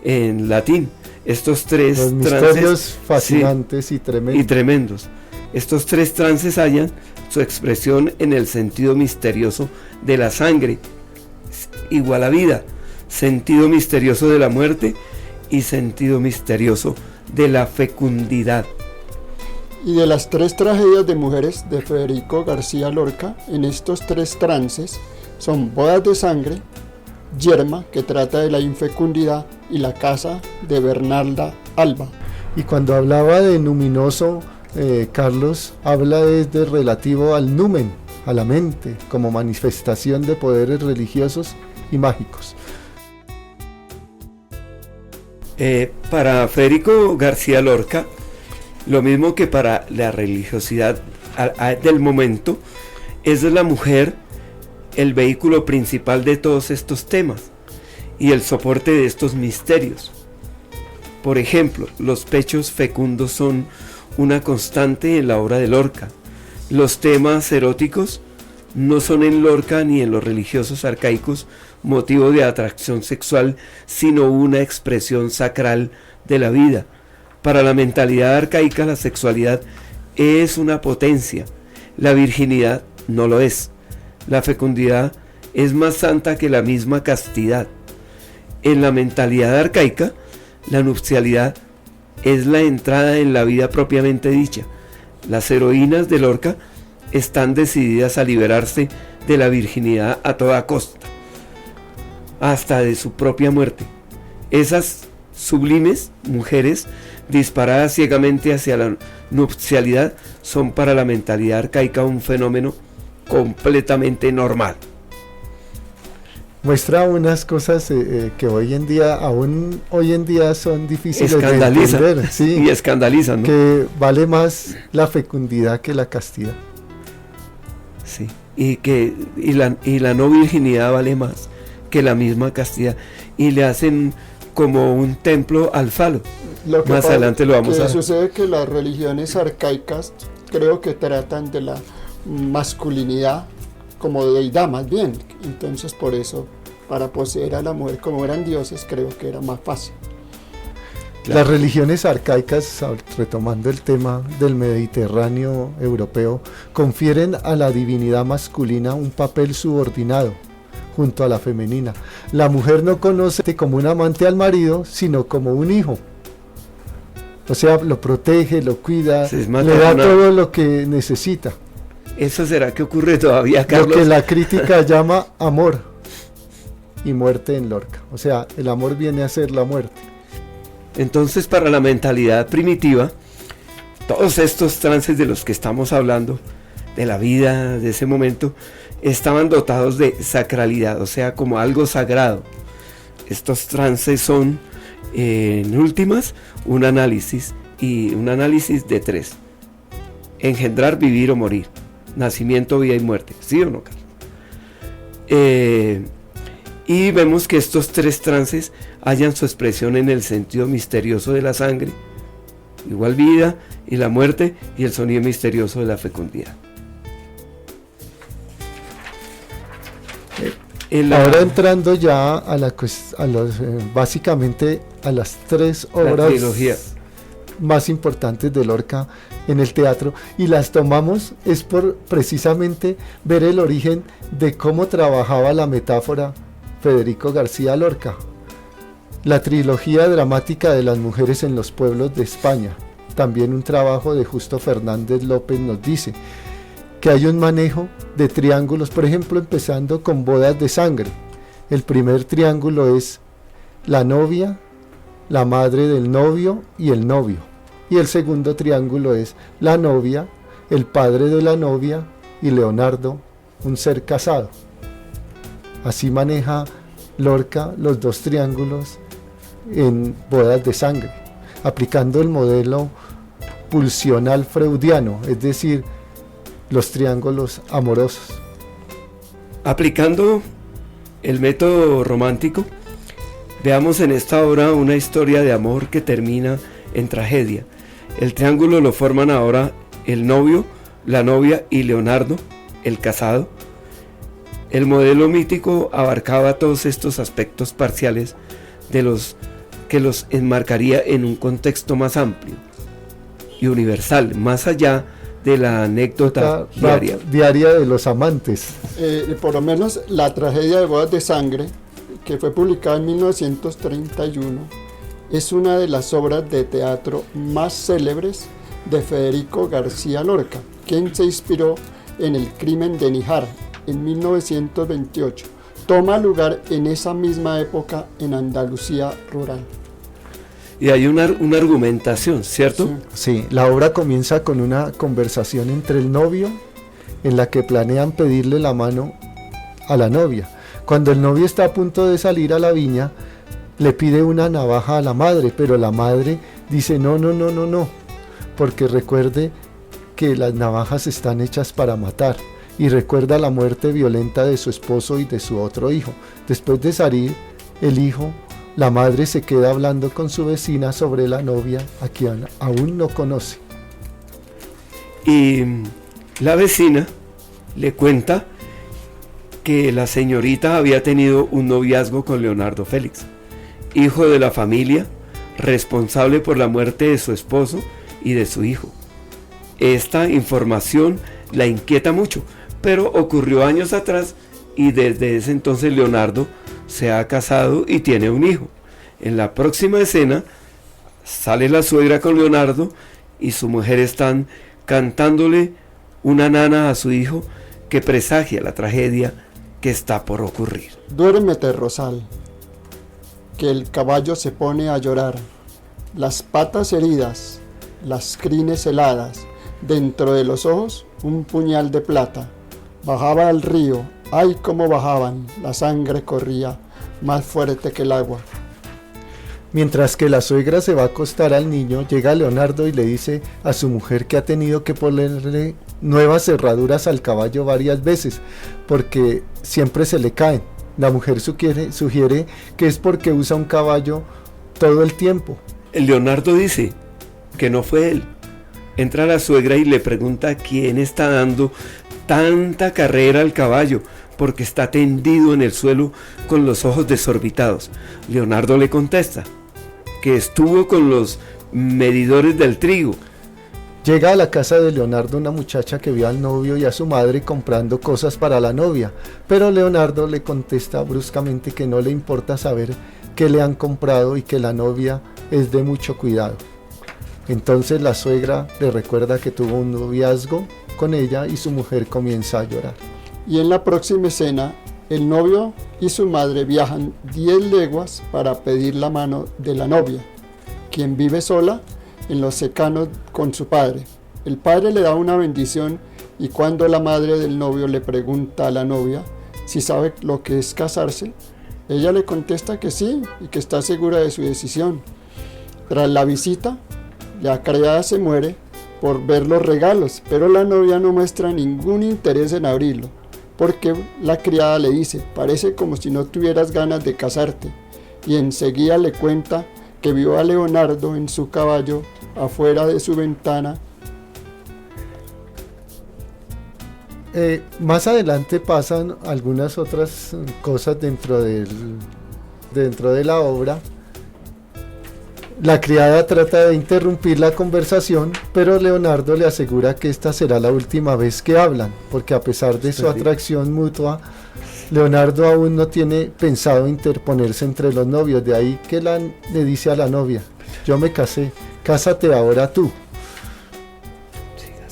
en latín. Estos tres Los trances misterios fascinantes y tremendos. y tremendos. Estos 3 trances hallan su expresión en el sentido misterioso de la sangre, igual a vida, sentido misterioso de la muerte y sentido misterioso de la fecundidad. Y de las 3 tragedias de mujeres de Federico García Lorca, en estos 3 trances son Bodas de Sangre, Yerma, que trata de la infecundidad, y La Casa de Bernalda Alba. Y cuando hablaba de numinoso, Carlos habla desde relativo al numen, a la mente, como manifestación de poderes religiosos y mágicos. Para Federico García Lorca, lo mismo que para la religiosidad del momento, es la mujer el vehículo principal de todos estos temas y el soporte de estos misterios. Por ejemplo, los pechos fecundos son una constante en la obra de Lorca. Los temas eróticos no son en Lorca ni en los religiosos arcaicos motivo de atracción sexual, sino una expresión sacral de la vida. Para la mentalidad arcaica, la sexualidad es una potencia, la virginidad no lo es. La fecundidad es más santa que la misma castidad. En la mentalidad arcaica, la nupcialidad es la entrada en la vida propiamente dicha. Las heroínas de Lorca están decididas a liberarse de la virginidad a toda costa, hasta de su propia muerte. Esas sublimes mujeres disparadas ciegamente hacia la nupcialidad son para la mentalidad arcaica un fenómeno completamente normal. Muestra unas cosas que aún hoy en día son difíciles de Escandalizan, entender. Sí, y escandalizan, ¿no? que vale más la fecundidad que la castidad. Sí, y la no virginidad vale más que la misma castidad, y le hacen como un templo al falo. Lo que Más pasa- adelante lo vamos que a... sucede que las religiones arcaicas creo que tratan de la masculinidad como deidad más bien. Entonces por eso, para poseer a la mujer como eran dioses, creo que era más fácil. Claro. Las religiones arcaicas, retomando el tema del Mediterráneo europeo, confieren a la divinidad masculina un papel subordinado junto a la femenina. La mujer no conoce como un amante al marido, sino como un hijo. O sea, lo protege, lo cuida, Sí, es le da maternal. todo lo que necesita. ¿Eso será que ocurre todavía, Lo Carlos? que la crítica llama amor y muerte en Lorca. O sea, el amor viene a ser la muerte. Entonces, para la mentalidad primitiva, todos estos trances de los que estamos hablando, de la vida de ese momento, estaban dotados de sacralidad, o sea, como algo sagrado. Estos trances son, en últimas, un análisis de 3: engendrar, vivir o morir, nacimiento, vida y muerte. ¿Sí o no, Carlos? Y vemos que estos 3 trances hallan su expresión en el sentido misterioso de la sangre, igual vida y la muerte, y el sonido misterioso de la fecundidad. Ahora entrando ya a básicamente a las 3 obras trilogía más importantes de Lorca en el teatro, y las tomamos es por precisamente ver el origen de cómo trabajaba la metáfora Federico García Lorca. La trilogía dramática de las mujeres en los pueblos de España, también un trabajo de Justo Fernández López, nos dice que hay un manejo de triángulos, por ejemplo, empezando con Bodas de Sangre. El primer triángulo es la novia, la madre del novio y el novio. Y el segundo triángulo es la novia, el padre de la novia y Leonardo, un ser casado. Así maneja Lorca los dos triángulos en bodas de sangre, aplicando el modelo pulsional freudiano, es decir, los triángulos amorosos. Aplicando el método romántico, veamos en esta obra una historia de amor que termina en tragedia. El triángulo lo forman ahora el novio, la novia y Leonardo, el casado. El modelo mítico abarcaba todos estos aspectos parciales de los que los enmarcaría en un contexto más amplio y universal, más allá de la anécdota diaria de los amantes. Por lo menos la tragedia de bodas de sangre, que fue publicada en 1931, es una de las obras de teatro más célebres de Federico García Lorca, quien se inspiró en El crimen de Níjar en 1928. Toma lugar en esa misma época en Andalucía rural. Y hay una argumentación, ¿cierto? Sí, la obra comienza con una conversación entre el novio en la que planean pedirle la mano a la novia. Cuando el novio está a punto de salir a la viña, le pide una navaja a la madre, pero la madre dice no, porque recuerde que las navajas están hechas para matar, y recuerda la muerte violenta de su esposo y de su otro hijo. Después de salir el hijo, la madre se queda hablando con su vecina sobre la novia a quien aún no conoce. Y la vecina le cuenta que la señorita había tenido un noviazgo con Leonardo Félix, hijo de la familia, responsable por la muerte de su esposo y de su hijo. Esta información la inquieta mucho, pero ocurrió años atrás y desde ese entonces Leonardo se ha casado y tiene un hijo. En la próxima escena sale la suegra con Leonardo y su mujer están cantándole una nana a su hijo que presagia la tragedia que está por ocurrir. Duérmete, Rosal, que el caballo se pone a llorar, las patas heridas, las crines heladas, dentro de los ojos un puñal de plata. Bajaba al río, ay cómo bajaban, la sangre corría más fuerte que el agua. Mientras que la suegra se va a acostar al niño, llega Leonardo y le dice a su mujer que ha tenido que ponerle nuevas cerraduras al caballo varias veces, porque siempre se le caen. La mujer sugiere que es porque usa un caballo todo el tiempo. El Leonardo dice que no fue él. Entra la suegra y le pregunta quién está dando tanta carrera al caballo, porque está tendido en el suelo con los ojos desorbitados. Leonardo le contesta que estuvo con los medidores del trigo. Llega a la casa de Leonardo una muchacha que vio al novio y a su madre comprando cosas para la novia, pero Leonardo le contesta bruscamente que no le importa saber qué le han comprado y que la novia es de mucho cuidado. Entonces la suegra le recuerda que tuvo un noviazgo con ella y su mujer comienza a llorar. Y en la próxima escena, el novio y su madre viajan 10 leguas para pedir la mano de la novia, quien vive sola en los secanos con su padre. El padre le da una bendición y cuando la madre del novio le pregunta a la novia si sabe lo que es casarse, ella le contesta que sí y que está segura de su decisión. Tras la visita, la criada se muere por ver los regalos, pero la novia no muestra ningún interés en abrirlo, porque la criada le dice, parece como si no tuvieras ganas de casarte, y enseguida le cuenta que vio a Leonardo en su caballo afuera de su ventana. Más adelante pasan algunas otras cosas dentro de la obra. La criada trata de interrumpir la conversación, pero Leonardo le asegura que esta será la última vez que hablan, porque a pesar de su atracción mutua, Leonardo aún no tiene pensado interponerse entre los novios. De ahí que le dice a la novia, yo me casé, cásate ahora tú.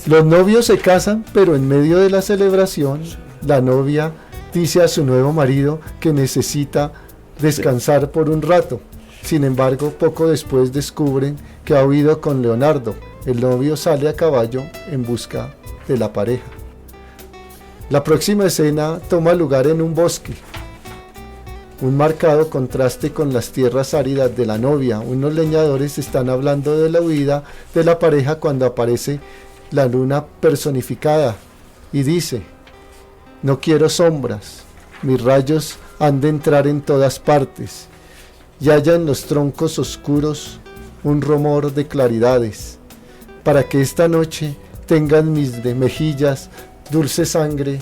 Los novios se casan, pero en medio de la celebración, la novia dice a su nuevo marido que necesita descansar por un rato. Sin embargo, poco después descubren que ha huido con Leonardo. El novio sale a caballo en busca de la pareja. La próxima escena toma lugar en un bosque. un marcado contraste con las tierras áridas de la novia. Unos leñadores están hablando de la huida de la pareja cuando aparece la luna personificada y dice: no quiero sombras, mis rayos han de entrar en todas partes, y haya en los troncos oscuros un rumor de claridades, para que esta noche tengan mis de mejillas dulce sangre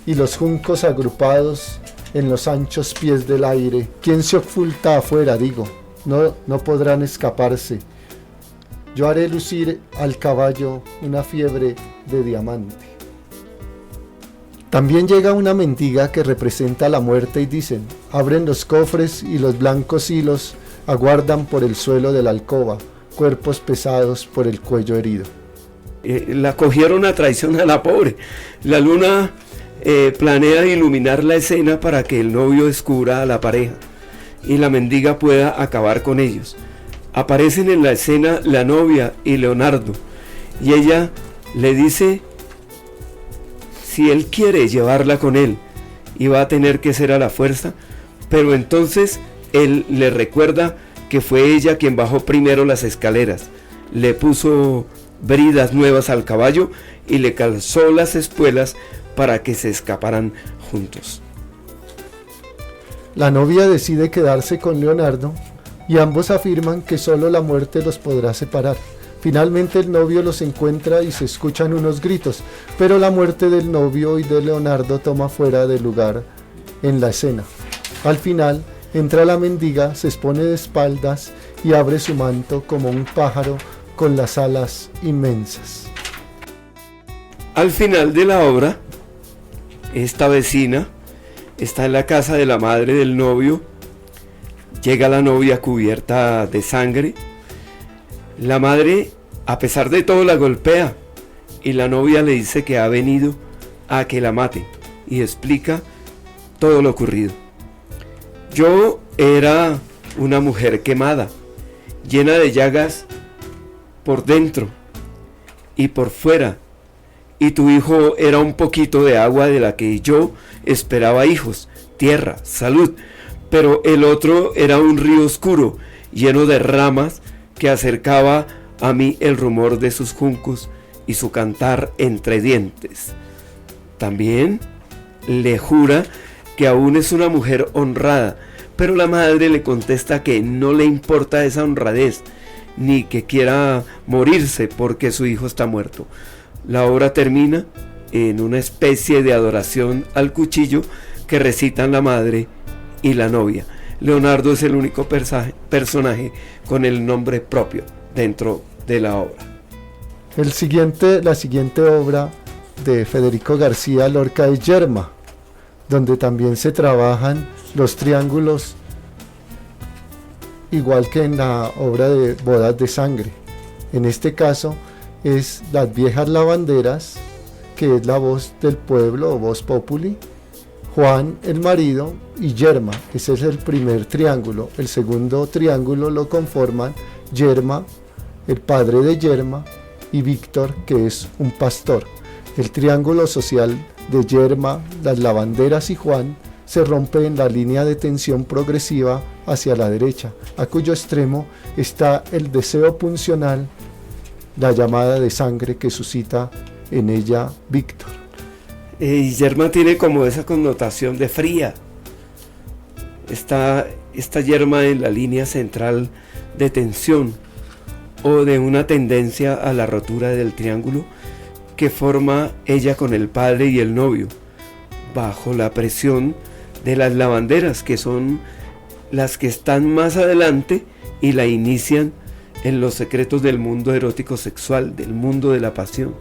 y los juncos agrupados en los anchos pies del aire. ¿Quién se oculta afuera? Digo, no podrán escaparse. Yo haré lucir al caballo una fiebre de diamante. También llega una mendiga que representa la muerte y dicen: abren los cofres y los blancos hilos aguardan por el suelo de la alcoba, cuerpos pesados por el cuello herido. La cogieron a traición a la pobre. La luna planea iluminar la escena para que el novio descubra a la pareja y la mendiga pueda acabar con ellos. Aparecen en la escena la novia y Leonardo, y ella le dice si él quiere llevarla con él, y va a tener que ser a la fuerza, pero entonces él le recuerda que fue ella quien bajó primero las escaleras, le puso bridas nuevas al caballo y le calzó las espuelas para que se escaparan juntos. La novia decide quedarse con Leonardo y ambos afirman que solo la muerte los podrá separar. Finalmente el novio los encuentra y se escuchan unos gritos, pero la muerte del novio y de Leonardo toma fuera de lugar en la escena. Al final entra la mendiga, se expone de espaldas y abre su manto como un pájaro con las alas inmensas. Al final de la obra, esta vecina está en la casa de la madre del novio. Llega la novia cubierta de sangre. La madre, a pesar de todo, la golpea y la novia le dice que ha venido a que la mate y explica todo lo ocurrido. Yo era una mujer quemada, llena de llagas por dentro y por fuera, y tu hijo era un poquito de agua de la que yo esperaba hijos, tierra, salud, pero el otro era un río oscuro, lleno de ramas, que acercaba a mí el rumor de sus juncos y su cantar entre dientes. También le jura que aún es una mujer honrada, pero la madre le contesta que no le importa esa honradez, ni que quiera morirse porque su hijo está muerto. La obra termina en una especie de adoración al cuchillo que recitan la madre y la novia. Leonardo es el único personaje con el nombre propio dentro de la obra. La siguiente obra de Federico García Lorca es Yerma, donde también se trabajan los triángulos, igual que en la obra de Bodas de Sangre. En este caso es Las Viejas Lavanderas, que es la voz del pueblo o voz populi, Juan el marido y Yerma. Ese es el primer triángulo. El segundo triángulo lo conforman Yerma, el padre de Yerma, y Víctor, que es un pastor. El triángulo social de Yerma, las lavanderas y Juan se rompe en la línea de tensión progresiva hacia la derecha, a cuyo extremo está el deseo puncional, la llamada de sangre que suscita en ella Víctor. Y Yerma tiene como esa connotación de fría. Esta yerma en la línea central de tensión o de una tendencia a la rotura del triángulo que forma ella con el padre y el novio, bajo la presión de las lavanderas, que son las que están más adelante y la inician en los secretos del mundo erótico sexual, del mundo de la pasión.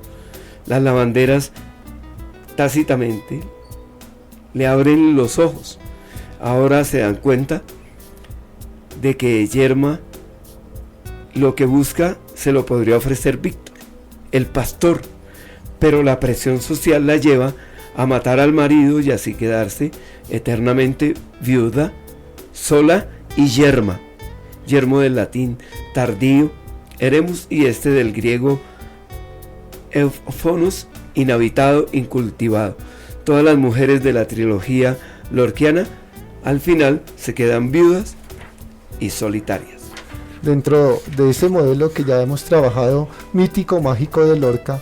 Las lavanderas tácitamente le abren los ojos. Ahora se dan cuenta de que Yerma lo que busca se lo podría ofrecer Víctor, el pastor, pero la presión social la lleva a matar al marido y así quedarse eternamente viuda, sola y yerma. Yermo del latín tardío, eremus, y este del griego euphonus, inhabitado, incultivado. Todas las mujeres de la trilogía lorquiana al final se quedan viudas y solitarias. Dentro de ese modelo que ya hemos trabajado, mítico mágico de Lorca,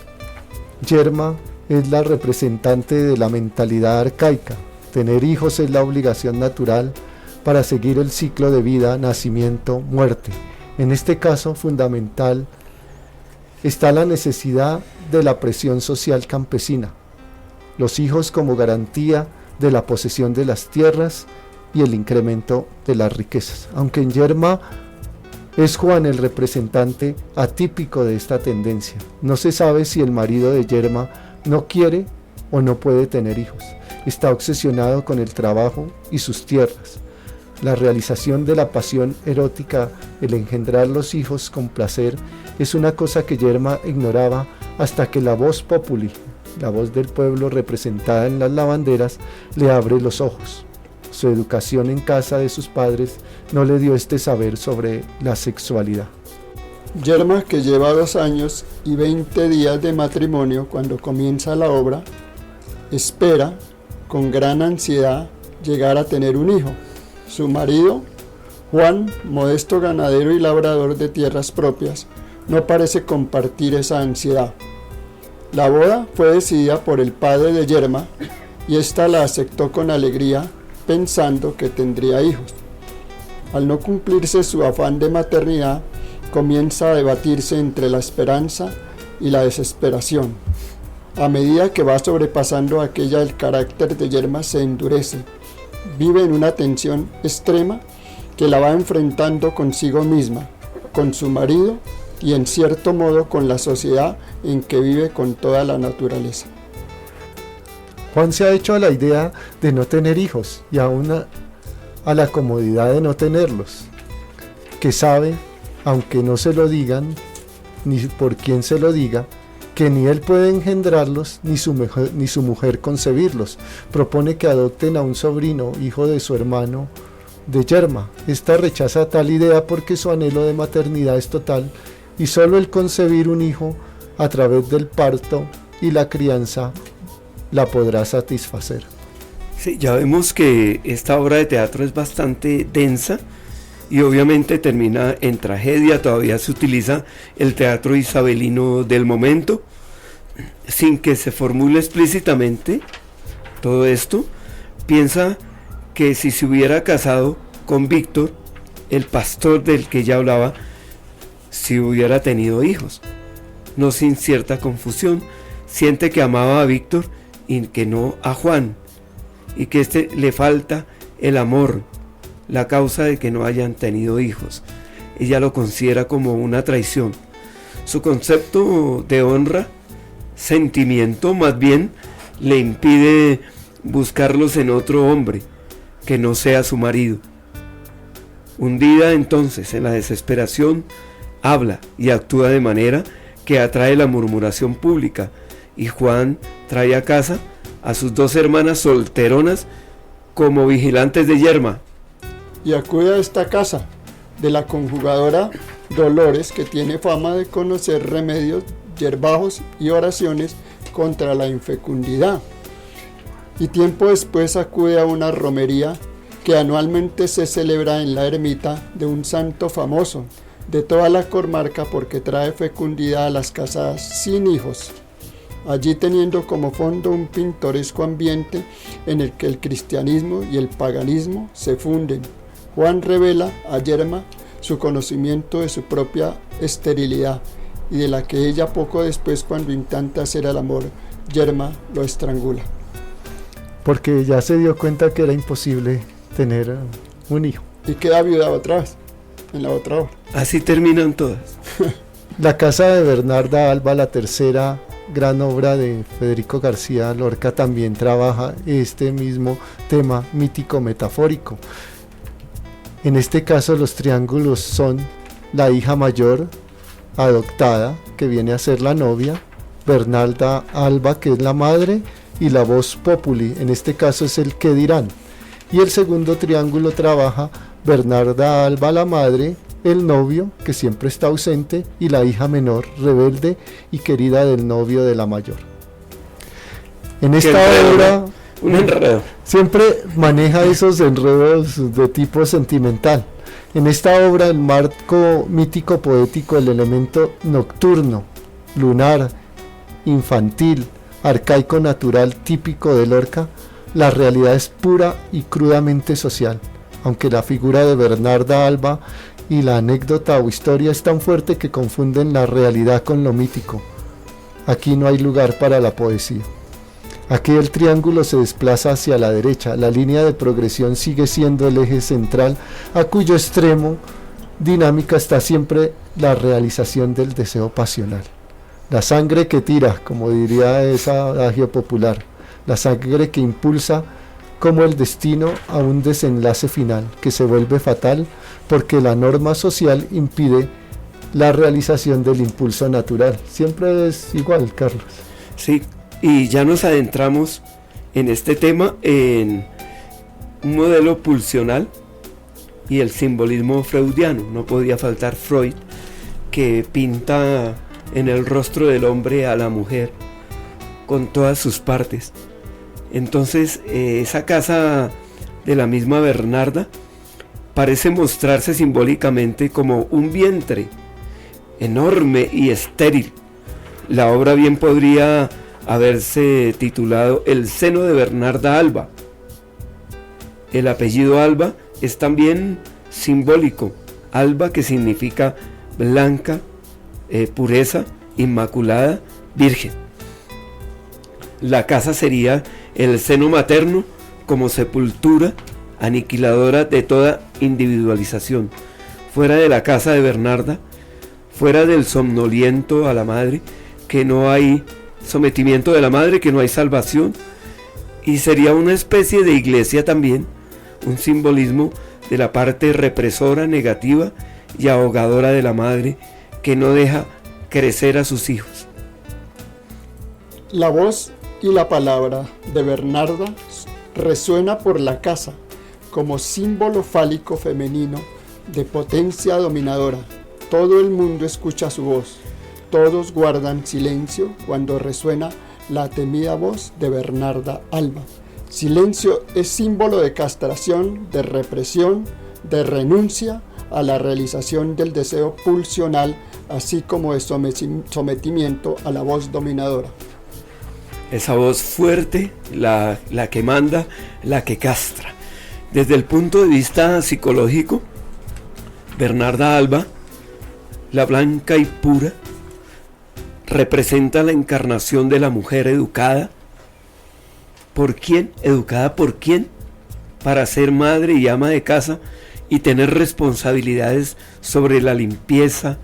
Yerma es la representante de la mentalidad arcaica. Tener hijos es la obligación natural para seguir el ciclo de vida, nacimiento, muerte. En este caso fundamental está la necesidad de la presión social campesina, los hijos como garantía de la posesión de las tierras y el incremento de las riquezas. Aunque en Yerma es Juan el representante atípico de esta tendencia. No se sabe si el marido de Yerma no quiere o no puede tener hijos. Está obsesionado con el trabajo y sus tierras. La realización de la pasión erótica, el engendrar los hijos con placer, es una cosa que Yerma ignoraba hasta que la voz populi, la voz del pueblo representada en las lavanderas, le abre los ojos. Su educación en casa de sus padres no le dio este saber sobre la sexualidad. Yerma, que lleva 2 años y 20 días de matrimonio cuando comienza la obra, espera con gran ansiedad llegar a tener un hijo. Su marido, Juan, modesto ganadero y labrador de tierras propias, no parece compartir esa ansiedad. La boda fue decidida por el padre de Yerma y ésta la aceptó con alegría, pensando que tendría hijos. Al no cumplirse su afán de maternidad, comienza a debatirse entre la esperanza y la desesperación. A medida que va sobrepasando aquella, el carácter de Yerma se endurece. Vive en una tensión extrema que la va enfrentando consigo misma, con su marido y en cierto modo con la sociedad en que vive con toda la naturaleza. Juan se ha hecho a la idea de no tener hijos y aún a la comodidad de no tenerlos, que sabe, aunque no se lo digan, ni por quién se lo diga, que ni él puede engendrarlos, ni su mujer concebirlos. Propone que adopten a un sobrino, hijo de su hermano de Yerma. Esta rechaza tal idea porque su anhelo de maternidad es total y solo el concebir un hijo a través del parto y la crianza la podrá satisfacer. Sí, ya vemos que esta obra de teatro es bastante densa y obviamente termina en tragedia. Todavía se utiliza el teatro isabelino del momento, sin que se formule explícitamente todo esto. Piensa que si se hubiera casado con Víctor, el pastor del que ella hablaba, si hubiera tenido hijos. No sin cierta confusión, siente que amaba a Víctor y que no a Juan, y que le falta el amor, la causa de que no hayan tenido hijos. Ella lo considera como una traición. Su concepto de honra, sentimiento más bien, le impide buscarlos en otro hombre que no sea su marido. Hundida entonces en la desesperación, habla y actúa de manera que atrae la murmuración pública, y Juan trae a casa a sus 2 hermanas solteronas como vigilantes de Yerma. Y acude a esta casa de la conjugadora Dolores, que tiene fama de conocer remedios, yerbajos y oraciones contra la infecundidad. Y tiempo después acude a una romería que anualmente se celebra en la ermita de un santo famoso de toda la comarca porque trae fecundidad a las casadas sin hijos. Allí teniendo como fondo un pintoresco ambiente en el que el cristianismo y el paganismo se funden, Juan revela a Yerma su conocimiento de su propia esterilidad y de la que ella poco después, cuando intenta hacer el amor, Yerma lo estrangula. Porque ya se dio cuenta que era imposible tener un hijo. Y queda viuda otra vez, en la otra obra. Así terminan todas. La casa de Bernarda Alba, la tercera gran obra de Federico García Lorca, también trabaja este mismo tema mítico metafórico. En este caso los triángulos son la hija mayor adoptada, que viene a ser la novia, Bernarda Alba, que es la madre, y la voz populi, en este caso es el qué dirán. Y el segundo triángulo trabaja Bernarda Alba, la madre, el novio, que siempre está ausente, y la hija menor, rebelde y querida del novio de la mayor. En esta obra Un enredo. Siempre maneja esos enredos de tipo sentimental. En esta obra, el marco mítico poético, el elemento nocturno, lunar, infantil, arcaico natural típico de Lorca, la realidad es pura y crudamente social, aunque la figura de Bernarda Alba y la anécdota o historia es tan fuerte que confunden la realidad con lo mítico. Aquí no hay lugar para la poesía. Aquí el triángulo se desplaza hacia la derecha, la línea de progresión sigue siendo el eje central, a cuyo extremo dinámica está siempre la realización del deseo pasional. La sangre que tira, como diría ese adagio popular, la sangre que impulsa como el destino a un desenlace final, que se vuelve fatal porque la norma social impide la realización del impulso natural. Siempre es igual, Carlos. Sí, y ya nos adentramos en este tema, en un modelo pulsional y el simbolismo freudiano. No podía faltar Freud, que pinta en el rostro del hombre a la mujer con todas sus partes. Entonces esa casa de la misma Bernarda parece mostrarse simbólicamente como un vientre enorme y estéril. La obra bien podría haberse titulado El seno de Bernarda Alba. El apellido Alba es también simbólico. Alba, que significa blanca, pureza, inmaculada, virgen. La casa sería el seno materno como sepultura aniquiladora de toda individualización. Fuera de la casa de Bernarda, fuera del somnoliento a la madre, que no hay sometimiento de la madre, que no hay salvación, y sería una especie de iglesia también, un simbolismo de la parte represora, negativa y ahogadora de la madre, que no deja crecer a sus hijos. La voz y la palabra de Bernarda resuena por la casa como símbolo fálico femenino de potencia dominadora. Todo el mundo escucha su voz. Todos guardan silencio cuando resuena la temida voz de Bernarda Alba. Silencio es símbolo de castración, de represión, de renuncia a la realización del deseo pulsional, así como de sometimiento a la voz dominadora. Esa voz fuerte, la que manda, la que castra. Desde el punto de vista psicológico, Bernarda Alba, la blanca y pura, representa la encarnación de la mujer educada. ¿Por quién? ¿Educada por quién? Para ser madre y ama de casa y tener responsabilidades sobre la limpieza,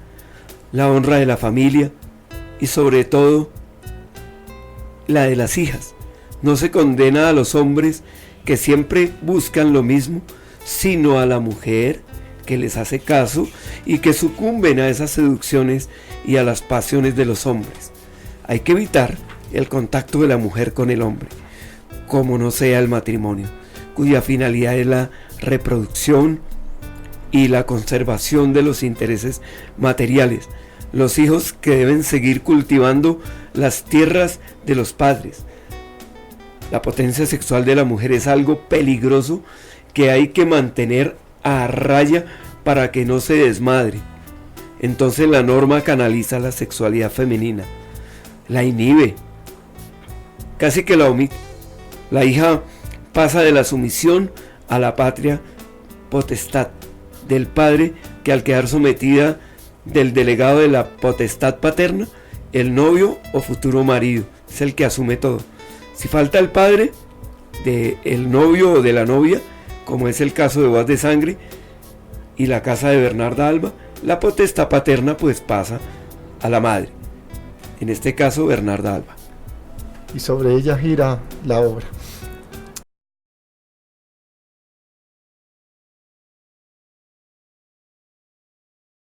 la honra de la familia y sobre todo la de las hijas. No se condena a los hombres que siempre buscan lo mismo, sino a la mujer que les hace caso y que sucumben a esas seducciones y a las pasiones de los hombres. Hay que evitar el contacto de la mujer con el hombre, como no sea el matrimonio, cuya finalidad es la reproducción y la conservación de los intereses materiales. Los hijos que deben seguir cultivando las tierras de los padres. La potencia sexual de la mujer es algo peligroso que hay que mantener a raya para que no se desmadre. Entonces la norma canaliza la sexualidad femenina, la inhibe, casi que la omite. La hija pasa de la sumisión a la patria potestad del padre, que al quedar sometida del delegado de la potestad paterna, el novio o futuro marido es el que asume todo. Si falta el padre del novio o de la novia, como es el caso de Bodas de Sangre y la casa de Bernarda Alba, la potestad paterna pues pasa a la madre, en este caso Bernarda Alba. Y sobre ella gira la obra.